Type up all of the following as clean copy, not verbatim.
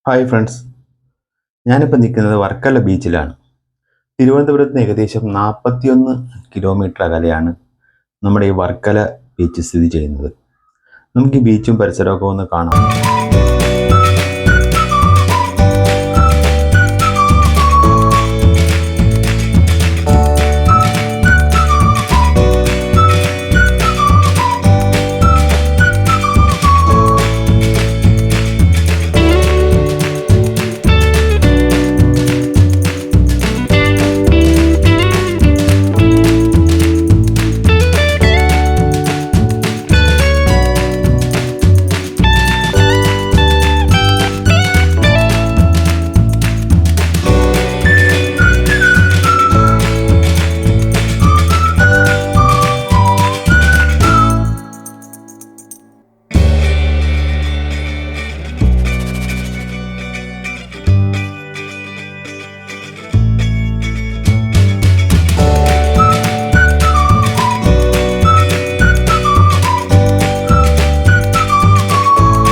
Hi friends, ഞാനിപ്പോൾ നിൽക്കുന്നത് വർക്കല ബീച്ചിലാണ്. തിരുവനന്തപുരത്ത് നിന്ന് ഏകദേശം 41 കിലോമീറ്റർ അകലെയാണ് നമ്മുടെ ഈ വർക്കല ബീച്ച് സ്ഥിതി ചെയ്യുന്നത്. നമുക്ക് ഈ ബീച്ചും പരിസരമൊക്കെ ഒന്ന് കാണാം.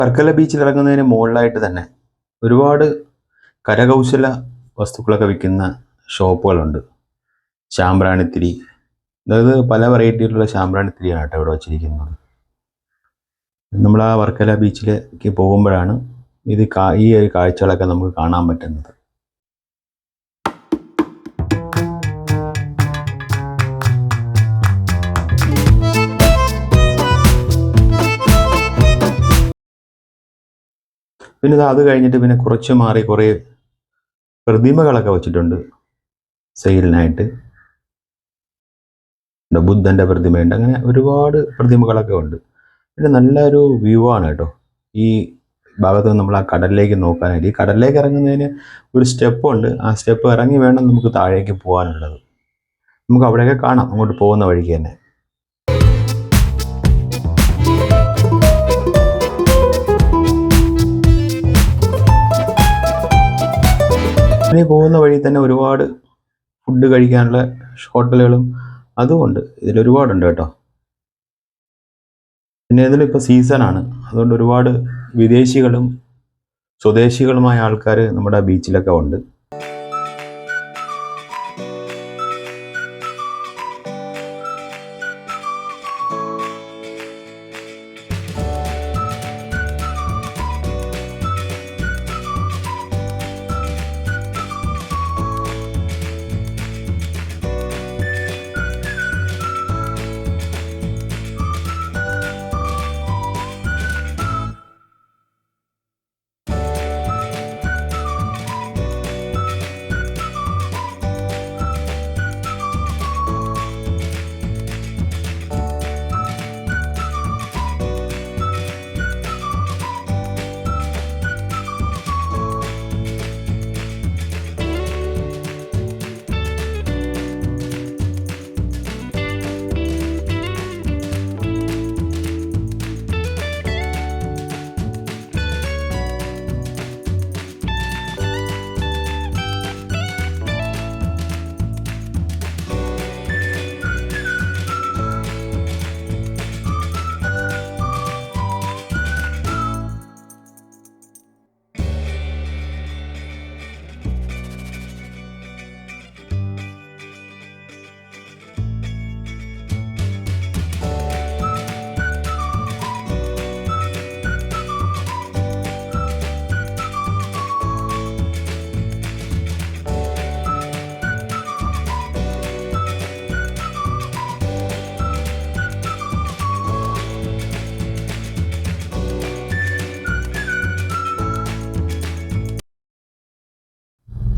വർക്കല ബീച്ചിൽ ഇറങ്ങുന്നതിന് മുകളിലായിട്ട് തന്നെ ഒരുപാട് കരകൗശല വസ്തുക്കളൊക്കെ വിൽക്കുന്ന ഷോപ്പുകളുണ്ട്. ശാമ്പ്രാണിത്തിരി, അതായത് പല വെറൈറ്റിയിലുള്ള ശാമ്പ്രാണിത്തിരിയാണ് കേട്ടോ ഇവിടെ വച്ചിരിക്കുന്നത്. നമ്മൾ ആ വർക്കല ബീച്ചിലേക്ക് പോകുമ്പോഴാണ് ഈ ഒരു കാഴ്ചകളൊക്കെ നമുക്ക് കാണാൻ പറ്റുന്നത്. പിന്നെ അത് കഴിഞ്ഞിട്ട് പിന്നെ കുറച്ച് മാറി കുറേ പ്രതിമകളൊക്കെ വെച്ചിട്ടുണ്ട് സെയിലിനായിട്ട്. ബുദ്ധൻ്റെ പ്രതിമയുണ്ട്, അങ്ങനെ ഒരുപാട് പ്രതിമകളൊക്കെ ഉണ്ട്. പിന്നെ നല്ലൊരു വ്യൂ ആണ് കേട്ടോ ഈ ഭാഗത്ത് നിന്ന് നമ്മൾ ആ കടലിലേക്ക് നോക്കാനായിട്ട്. ഈ കടലിലേക്ക് ഇറങ്ങുന്നതിന് ഒരു സ്റ്റെപ്പ് ഉണ്ട്, ആ സ്റ്റെപ്പ് ഇറങ്ങി വേണം നമുക്ക് താഴേക്ക് പോകാനുള്ളത്. നമുക്ക് അവിടെയൊക്കെ കാണാം അങ്ങോട്ട് പോകുന്ന വഴിക്ക് തന്നെ. ഇനി പോകുന്ന വഴി തന്നെ ഒരുപാട് ഫുഡ് കഴിക്കാനുള്ള ഹോട്ടലുകളും അതുകൊണ്ട് ഇതിലൊരുപാടുണ്ട് കേട്ടോ. പിന്നെ ഇതിലിപ്പോൾ സീസണാണ്, അതുകൊണ്ട് ഒരുപാട് വിദേശികളും സ്വദേശികളുമായ ആൾക്കാർ നമ്മുടെ ബീച്ചിലൊക്കെ ഉണ്ട്.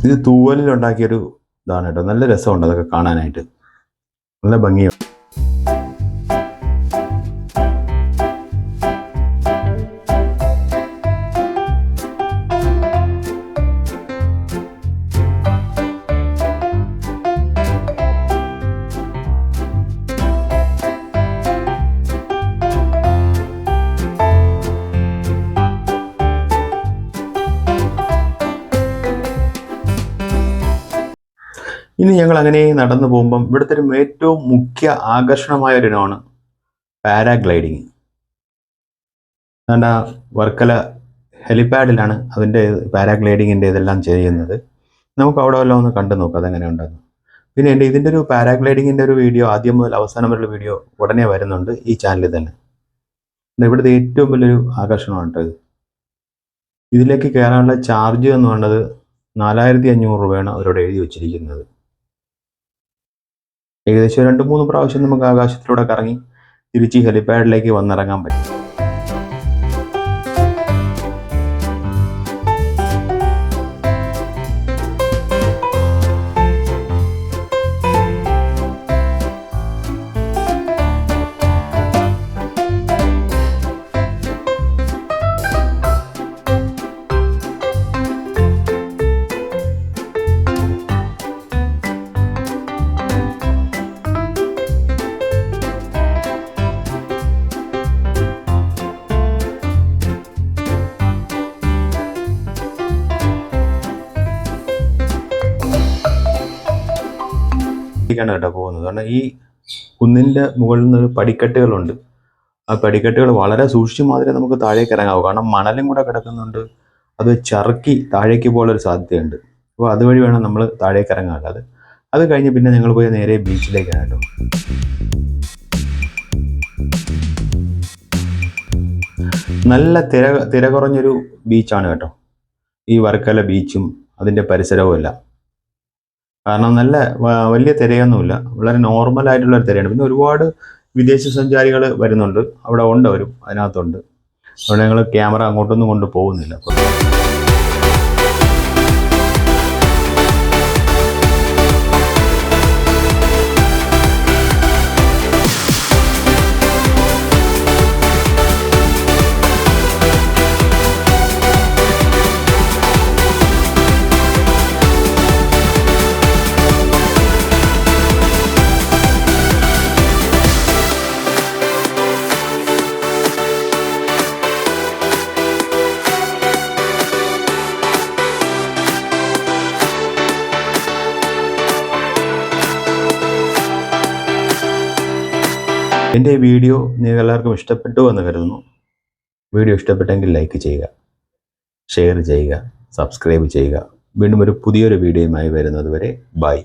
ഇത് തൂവലിലുണ്ടാക്കിയൊരു ഇതാണ് കേട്ടോ. നല്ല രസമുണ്ട് അതൊക്കെ കാണാനായിട്ട്, നല്ല ഭംഗിയാണ്. ഇനി ഞങ്ങൾ അങ്ങനെ നടന്നു പോകുമ്പം ഇവിടുത്തെ ഏറ്റവും മുഖ്യ ആകർഷണമായ ഒരു ഇനമാണ് പാരാഗ്ലൈഡിങ്. അതുകൊണ്ട് വർക്കല ഹെലിപാഡിലാണ് അതിൻ്റെ പാരാഗ്ലൈഡിങ്ങിൻ്റെ ഇതെല്ലാം ചെയ്യുന്നത്. നമുക്ക് അവിടെ വല്ലതും ഒന്ന് കണ്ടു നോക്കാം അതെങ്ങനെ ഉണ്ടെന്ന്. പിന്നെ ഇതിൻ്റെ ഒരു പാരാഗ്ലൈഡിങ്ങിൻ്റെ ഒരു വീഡിയോ ആദ്യം മുതൽ അവസാനം വരെയുള്ള വീഡിയോ ഉടനെ വരുന്നുണ്ട് ഈ ചാനലിൽ തന്നെ. ഇവിടുത്തെ ഏറ്റവും വലിയൊരു ആകർഷണമാണ് കേട്ടോ ഇത്. ഇതിലേക്ക് കയറാനുള്ള ചാർജ് എന്ന് പറയുന്നത് 4500 രൂപയാണ് അവരോട് എഴുതി വെച്ചിരിക്കുന്നത്. ഏകദേശം 2-3 പ്രാവശ്യം നമുക്ക് ആകാശത്തിലൂടെ കറങ്ങി തിരിച്ച് ഹെലിപാഡിലേക്ക് വന്നിറങ്ങാൻ പറ്റും. ാണ് കേട്ടോ പോകുന്നത്. കാരണം ഈ കുന്നിൻ്റെ മുകളിൽ നിന്ന് പടിക്കെട്ടുകളുണ്ട്. ആ പടിക്കെട്ടുകൾ വളരെ സൂക്ഷിച്ച് മാത്രമേ നമുക്ക് താഴേക്ക് ഇറങ്ങാവൂ. കാരണം മണലും കൂടെ കിടക്കുന്നുണ്ട്, അത് ചറുക്കി താഴേക്ക് പോകാനൊരു സാധ്യതയുണ്ട്. അപ്പോൾ അതുവഴി വേണം നമ്മൾ താഴേക്ക് ഇറങ്ങാൻ. അത് കഴിഞ്ഞ് പിന്നെ ഞങ്ങൾ പോയി നേരെ ബീച്ചിലേക്കാണ് കേട്ടോ. നല്ല തിര കുറഞ്ഞൊരു ബീച്ചാണ് കേട്ടോ ഈ വർക്കല ബീച്ചും അതിൻ്റെ പരിസരവും എല്ലാം. കാരണം നല്ല വലിയ തിരയൊന്നുമില്ല, വളരെ നോർമലായിട്ടുള്ളൊരു തിരയാണ്. പിന്നെ ഒരുപാട് വിദേശ സഞ്ചാരികൾ വരുന്നുണ്ട്, അവിടെ ഉണ്ട്, അവരും അതിനകത്തുണ്ട്. അവിടെ ഞങ്ങൾ ക്യാമറ അങ്ങോട്ടൊന്നും കൊണ്ട് പോകുന്നില്ല. എൻ്റെ ഈ വീഡിയോ നിങ്ങൾക്ക് എല്ലാവർക്കും ഇഷ്ടപ്പെട്ടു എന്ന് കരുതുന്നു. വീഡിയോ ഇഷ്ടപ്പെട്ടെങ്കിൽ ലൈക്ക് ചെയ്യുക, ഷെയർ ചെയ്യുക, സബ്സ്ക്രൈബ് ചെയ്യുക. വീണ്ടും ഒരു പുതിയൊരു വീഡിയോയുമായി വരുന്നത് വരെ ബൈ.